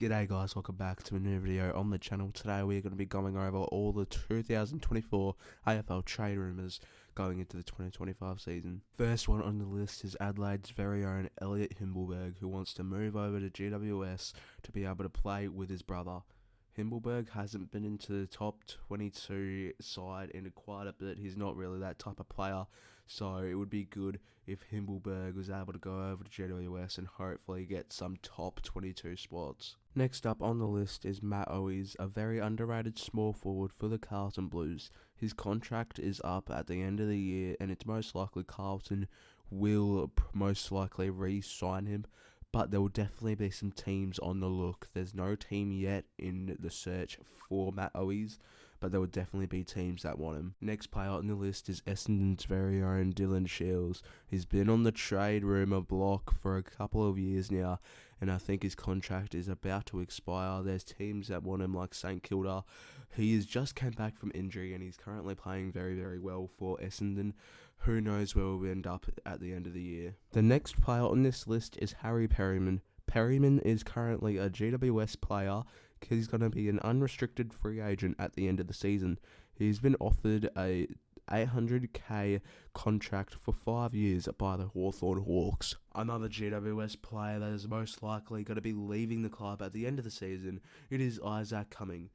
G'day guys, welcome back to a new video on the channel. Today we're going to be going over all the 2024 AFL trade rumours going into the 2025 season. First one on the list is Adelaide's very own Elliot Himberg, who wants to move over to GWS to be able to play with his brother. Himberg hasn't been into the top 22 side in quite a bit. He's not really that type of player, so it would be good if Himberg was able to go over to GWS and hopefully get some top 22 spots. Next up on the list is Matt Owies, a very underrated small forward for the Carlton Blues. His contract is up at the end of the year, and it's most likely Carlton will most likely re-sign him. But there will definitely be some teams on the look. There's no team yet in the search for Matt Owies, but there will definitely be teams that want him. Next player on the list is Essendon's very own Dylan Shields. He's been on the trade rumour block for a couple of years now, and I think his contract is about to expire. There's teams that want him like St Kilda. He has just came back from injury and he's currently playing very, very well for Essendon. Who knows where we'll end up at the end of the year. The next player on this list is Harry Perryman. Perryman is currently a GWS player. He's going to be an unrestricted free agent at the end of the season. He's been offered a $800k contract for 5 years by the Hawthorn Hawks. Another GWS player that is most likely going to be leaving the club at the end of the season, it is Isaac Cumming.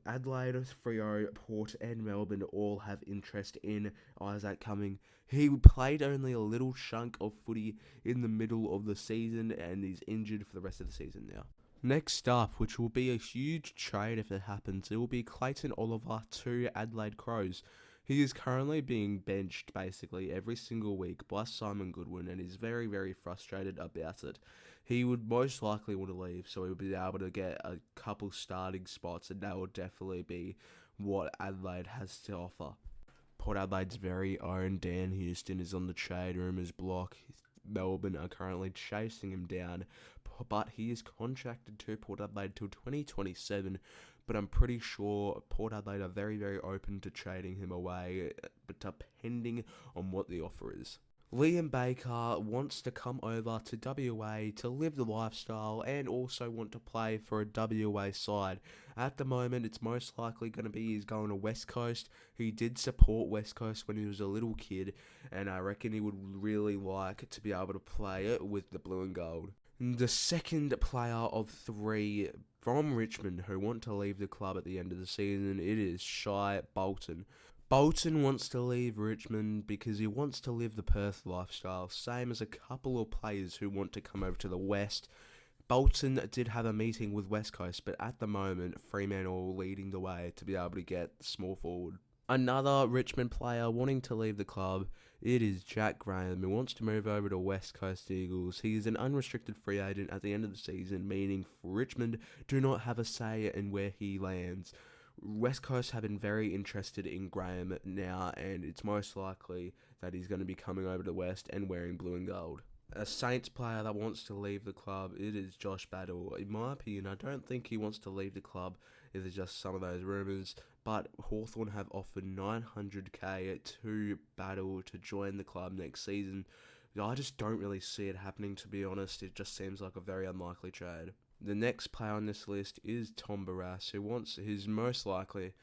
Adelaide, Freo, Port and Melbourne all have interest in Isaac Cumming. He played only a little chunk of footy in the middle of the season and is injured for the rest of the season now. Next up, which will be a huge trade if it happens, it will be Clayton Oliver to Adelaide Crows. He is currently being benched basically every single week by Simon Goodwin and is very, very frustrated about it. He would most likely want to leave, so he would be able to get a couple starting spots, and that will definitely be what Adelaide has to offer. Port Adelaide's very own Dan Houston is on the trade rumours block. Melbourne are currently chasing him down, but he is contracted to Port Adelaide till 2027. But I'm pretty sure Port Adelaide are very, very open to trading him away, but depending on what the offer is. Liam Baker wants to come over to WA to live the lifestyle and also want to play for a WA side. At the moment, it's most likely going to be he's going to West Coast. He did support West Coast when he was a little kid, and I reckon he would really like to be able to play with the blue and gold. The second player of three from Richmond who want to leave the club at the end of the season, it is Shaun Bolton. Bolton wants to leave Richmond because he wants to live the Perth lifestyle, same as a couple of players who want to come over to the West. Bolton did have a meeting with West Coast, but at the moment, Fremantle leading the way to be able to get small forward. Another Richmond player wanting to leave the club, it is Jack Graham, who wants to move over to West Coast Eagles. He is an unrestricted free agent at the end of the season, meaning Richmond do not have a say in where he lands. West Coast have been very interested in Graham now, and it's most likely that he's going to be coming over to West and wearing blue and gold. A Saints player that wants to leave the club, it is Josh Battle. In my opinion, I don't think he wants to leave the club. It is just some of those rumours, but Hawthorn have offered $900k to Battle to join the club next season. I just don't really see it happening, to be honest. It just seems like a very unlikely trade. The next player on this list is Tom Barrass, who's most likely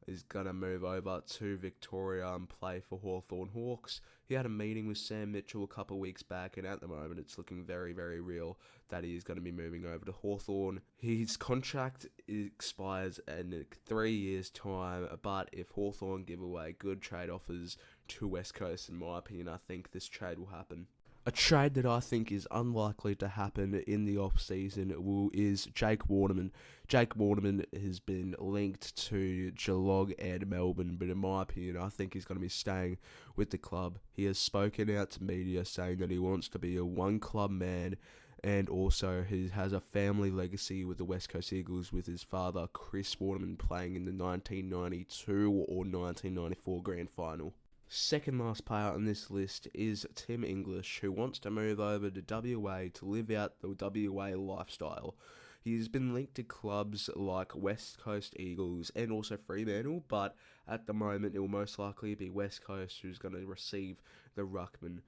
is going to move over to Victoria and play for Hawthorn Hawks. He had a meeting with Sam Mitchell a couple of weeks back, and at the moment it's looking very, very real that he is going to be moving over to Hawthorn. His contract expires in 3 years' time, but if Hawthorn give away good trade offers to West Coast, in my opinion, I think this trade will happen. A trade that I think is unlikely to happen in the off-season is Jake Warman. Jake Warman has been linked to Geelong and Melbourne, but in my opinion, I think he's going to be staying with the club. He has spoken out to media saying that he wants to be a one-club man, and also he has a family legacy with the West Coast Eagles, with his father, Chris Warman, playing in the 1992 or 1994 Grand Final. Second last player on this list is Tim English, who wants to move over to WA to live out the WA lifestyle. He's been linked to clubs like West Coast Eagles and also Fremantle, but at the moment it will most likely be West Coast who's going to receive the ruckman.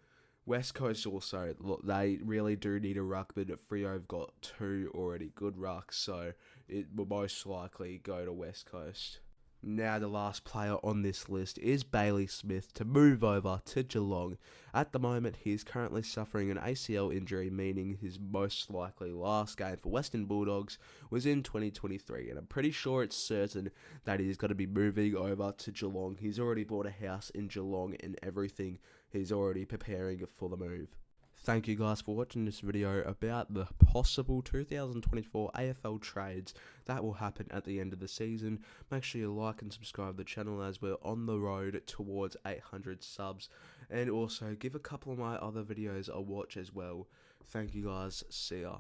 West Coast also, look, they really do need a ruckman. Freo have got 2 already good rucks, so it will most likely go to West Coast. Now the last player on this list is Bailey Smith to move over to Geelong. At the moment, he is currently suffering an ACL injury, meaning his most likely last game for Western Bulldogs was in 2023, and I'm pretty sure it's certain that he's going to be moving over to Geelong. He's already bought a house in Geelong and everything. He's already preparing for the move. Thank you guys for watching this video about the possible 2024 AFL trades that will happen at the end of the season. Make sure you like and subscribe to the channel as we're on the road towards 800 subs. And also give a couple of my other videos a watch as well. Thank you guys. See ya.